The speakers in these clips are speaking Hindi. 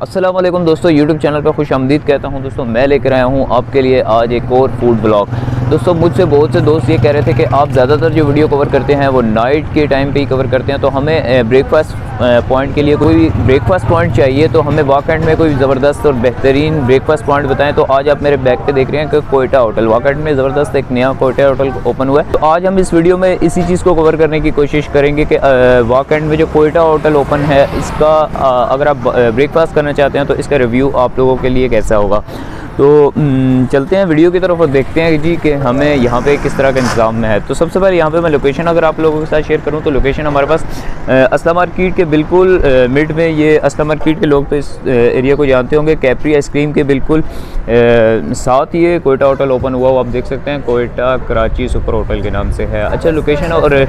अस्सलाम वालेकुम दोस्तों, YouTube चैनल का खुश आमदीद कहता हूं। दोस्तों मैं लेकर आया हूं आपके लिए आज एक और फूड ब्लॉग। दोस्तों मुझसे बहुत से दोस्त ये कह रहे थे कि आप ज़्यादातर जो वीडियो कवर करते हैं वो नाइट के टाइम पे ही कवर करते हैं, तो हमें ब्रेकफास्ट पॉइंट के लिए कोई ब्रेकफास्ट पॉइंट चाहिए, तो हमें वाकई में कोई ज़बरदस्त और बेहतरीन ब्रेकफास्ट पॉइंट बताएं। तो आज आप मेरे बैक पे देख रहे हैं कि कोयटा होटल, वाकई में ज़बरदस्त एक नया कोयटा होटल ओपन हुआ है। तो आज हम इस वीडियो में इसी चीज़ को कवर करने की कोशिश करेंगे कि वाकई में जो कोयटा होटल ओपन है इसका अगर आप ब्रेकफास्ट करना चाहते हैं तो इसका रिव्यू आप लोगों के लिए कैसा होगा। तो चलते हैं वीडियो की तरफ और देखते हैं जी कि हमें यहाँ पे किस तरह का इंतज़ाम में है। तो सबसे पहले यहाँ पे मैं लोकेशन अगर आप लोगों के साथ शेयर करूँ तो लोकेशन हमारे पास असला मार्केट के बिल्कुल मिड में, ये असला मार्केट के लोग तो इस एरिया को जानते होंगे। कैप्री आइसक्रीम के बिल्कुल साथ ये कोयटा होटल ओपन हुआ हो, आप देख सकते हैं कोयटा कराची सुपर होटल के नाम से है। अच्छा लोकेशन और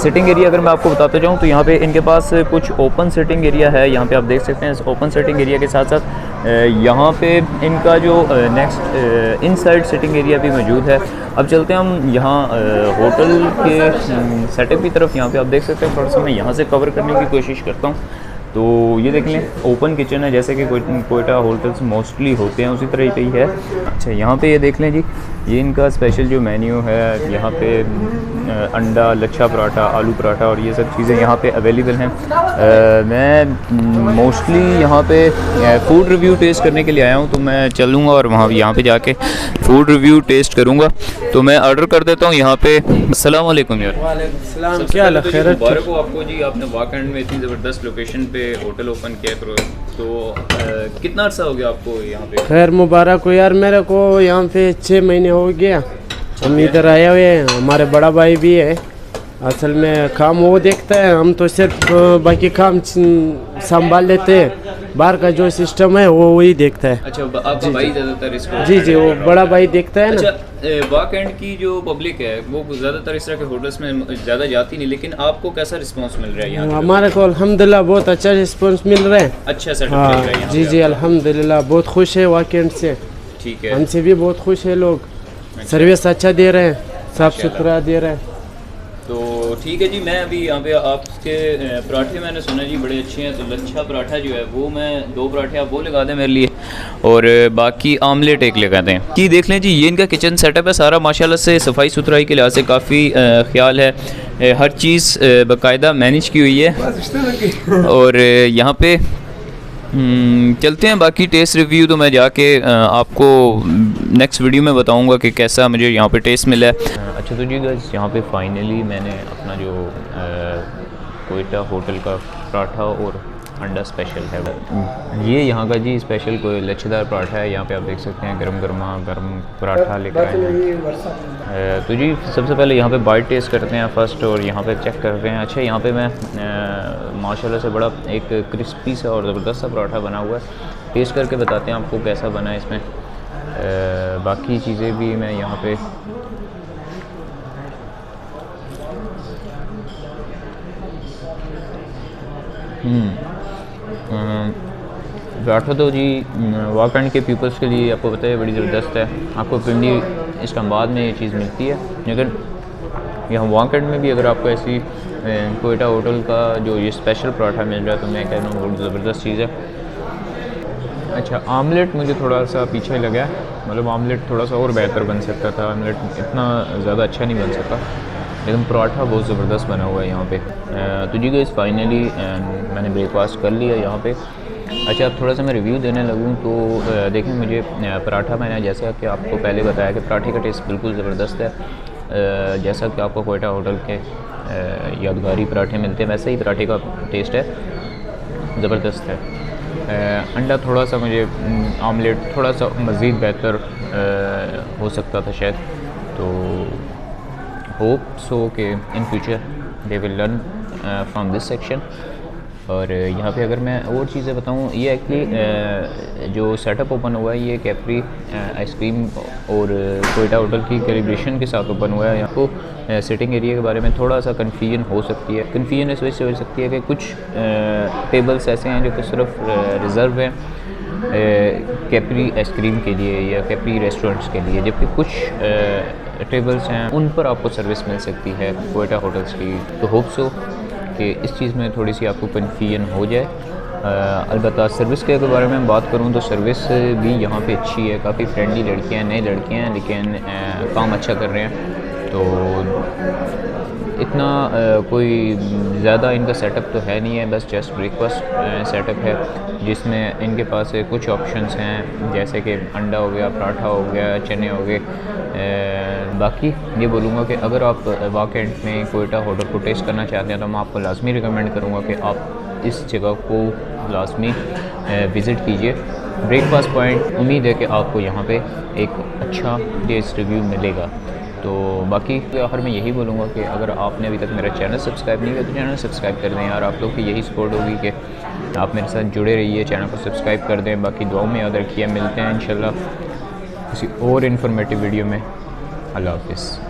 सिटिंग एरिया अगर मैं आपको बताता जाऊँ तो यहाँ पे इनके पास कुछ ओपन सिटिंग एरिया है। यहाँ पे आप देख सकते हैं इस ओपन सिटिंग एरिया के साथ साथ यहाँ पे इनका जो नेक्स्ट इनसाइड सिटिंग एरिया भी मौजूद है। अब चलते हैं हम यहाँ होटल के सेटअप की तरफ। यहाँ पे आप देख सकते हैं, थोड़ा सा मैं यहाँ से कवर करने की कोशिश करता हूँ। तो ये देख लें, ओपन किचन है जैसे कि कोयटा होटल्स मोस्टली होते हैं उसी तरह ही है। अच्छा यहाँ पे ये देख लें जी, ये इनका स्पेशल जो मेन्यू है, यहाँ पे अंडा, लच्छा पराठा, आलू पराठा और ये सब चीज़ें यहाँ पे अवेलेबल हैं। मैं मोस्टली यहाँ पे फ़ूड रिव्यू टेस्ट करने के लिए आया हूँ, तो मैं चलूँगा और वहाँ यहाँ पे जाके फ़ूड रिव्यू टेस्ट करूँगा। तो मैं ऑर्डर कर देता हूँ यहाँ पे। अस्सलाम वालेकुम यार। वालेकुम सलाम, क्या हाल है? खैर मुबारक हो आपको जी, आपने वाकई में इतनी ज़बरदस्त लोकेशन पे होटल ओपन किया। तो कितना अर्सा हो गया आपको यहाँ पे? खैर मुबारक हो यार, मेरे को यहाँ पे 6 महीने हो गया। हम इधर आए हुए हैं, हमारे बड़ा भाई भी है। असल में काम वो देखता है, हम तो सिर्फ बाकी काम संभाल लेते हैं। बाहर का जो सिस्टम है वो वही देखता है। अच्छा, आपका भाई ज़्यादातर इसको? जी वो बड़ा भाई देखता है ना। अच्छा, वाक एंड की जो पब्लिक है वो ज़्यादातर इस तरह के होटल्स में ज़्यादा जाती नहीं, लेकिन आपको कैसा रिस्पांस मिल रहा है यहाँ? हमारे को अल्हम्दुलिल्लाह बहुत अच्छा रिस्पांस मिल रहा है। अच्छा सेटअप हाँ, मिल रहा है जी अल्हम्दुलिल्लाह बहुत खुश है वाक एंड से। ठीक है, हमसे भी बहुत खुश है लोग। सर्विस अच्छा दे रहे हैं, साफ़ सुथरा दे रहे हैं। तो ठीक है जी। मैं अभी यहाँ पे आपके पराठे मैंने सुना जी बड़े अच्छे हैं, तो लच्छा पराठा जो है वो मैं 2 पराठे आप वो लगा दें मेरे लिए, और बाकी आमलेट एक लगा दें। कि देख लें जी, ये इनका किचन सेटअप है सारा माशाल्लाह से, सफाई सुथराई के लिहाज से काफ़ी ख्याल है। हर चीज़ बाकायदा मैनेज की हुई है। और यहाँ पे चलते हैं, बाकी टेस्ट रिव्यू तो मैं जाके आपको नेक्स्ट वीडियो में बताऊंगा कि कैसा मुझे यहाँ पे टेस्ट मिला है। अच्छा तो जी गाइस, यहाँ पे फाइनली मैंने अपना जो कोयटा होटल का पराठा और अंडा स्पेशल है, ये यहाँ का जी स्पेशल कोई लच्छेदार पराठा है। यहाँ पे आप देख सकते हैं गर्म पराठा लेकर आए हैं। तो जी सबसे पहले यहाँ पे बाइट टेस्ट करते हैं फर्स्ट, और यहाँ पे चेक करते हैं। अच्छा यहाँ पे मैं माशाल्लाह से बड़ा एक क्रिस्पी सा और ज़बरदस्त सा पराठा बना हुआ है, टेस्ट करके बताते हैं आपको कैसा बना है। इसमें बाकी चीज़ें भी मैं यहाँ पे पराठा तो जी वाकंड के पीपल्स के लिए आपको पता है बड़ी ज़बरदस्त है। आपको पिंडी इस्लामाबाद में ये चीज़ मिलती है, लेकिन यहाँ वाकंड में भी अगर आपको ऐसी कोयटा होटल का जो ये स्पेशल पराठा मिल रहा है तो मैं कह रहा हूँ बहुत ज़बरदस्त चीज़ है। अच्छा आमलेट मुझे थोड़ा सा पीछे लगा है, मतलब आमलेट थोड़ा सा और बेहतर बन सकता था, आमलेट इतना ज़्यादा अच्छा नहीं बन सका, लेकिन पराठा बहुत ज़बरदस्त बना हुआ है यहाँ पे। तो जी गाइस फाइनली मैंने ब्रेकफास्ट कर लिया यहाँ पे। अच्छा अब थोड़ा सा मैं रिव्यू देने लगूँ तो देखें, मुझे पराठा, मैंने जैसा कि आपको पहले बताया कि पराठे का टेस्ट बिल्कुल ज़बरदस्त है। जैसा कि आपको कोयटा होटल के यादगारी पराठे मिलते हैं वैसे ही पराठे का टेस्ट है, ज़बरदस्त है। अंडा थोड़ा सा मुझे, आमलेट थोड़ा सा मज़ीद बेहतर हो सकता था शायद। तो होप सो कि in future they will learn from this section. और यहाँ पे अगर मैं और चीज़ें बताऊँ, ये है कि जो सेटअप ओपन हुआ है ये कैप्री आइसक्रीम और कोयटा होटल की कैलिब्रेशन के साथ ओपन हुआ है। यहाँ को सिटिंग एरिया के बारे में थोड़ा सा कन्फ्यूजन हो सकती है। कन्फ्यूजन इस वजह से हो सकती है कि कुछ टेबल्स ऐसे हैं जो कि सिर्फ रिज़र्व हैं कैप्री आइसक्रीम के लिए या कैप्री रेस्टोरेंट्स के लिए, जबकि कुछ टेबल्स हैं उन पर आपको सर्विस मिल सकती है कोयटा होटल्स की। तो होप सो कि इस चीज़ में थोड़ी सी आपको कन्फ्यूजन हो जाए अलबत्ता सर्विस के बारे में बात करूँ तो सर्विस भी यहाँ पे अच्छी है, काफ़ी फ्रेंडली लड़कियाँ हैं, नई लड़कियाँ हैं, लेकिन काम अच्छा कर रहे हैं। तो इतना कोई ज़्यादा इनका सेटअप तो है नहीं है, बस जस्ट ब्रेकफास्ट सेटअप है, जिसमें इनके पास कुछ ऑप्शंस हैं जैसे कि अंडा हो गया, पराठा हो गया, चने हो गए। बाकी ये बोलूँगा कि अगर आप वाकई में कोयटा होटल को टेस्ट करना चाहते हैं तो मैं आपको लाजमी रिकमेंड करूँगा कि आप इस जगह को लाजमी विज़िट कीजिए। ब्रेकफास्ट पॉइंट, उम्मीद है कि आपको यहाँ पे एक अच्छा टेस्ट रिव्यू मिलेगा। तो बाकी आखिर में यही बोलूँगा कि अगर आपने अभी तक मेरा चैनल सब्सक्राइब नहीं किया तो चैनल सब्सक्राइब कर दें यार, आप लोग की यही सपोर्ट होगी कि आप मेरे साथ जुड़े रहिए, चैनल को सब्सक्राइब कर दें। बाकी दुआओं में याद रखिए, मिलते हैं इंशाल्लाह किसी और इन्फॉर्मेटिव वीडियो में। अल्लाह हाफ़िज़।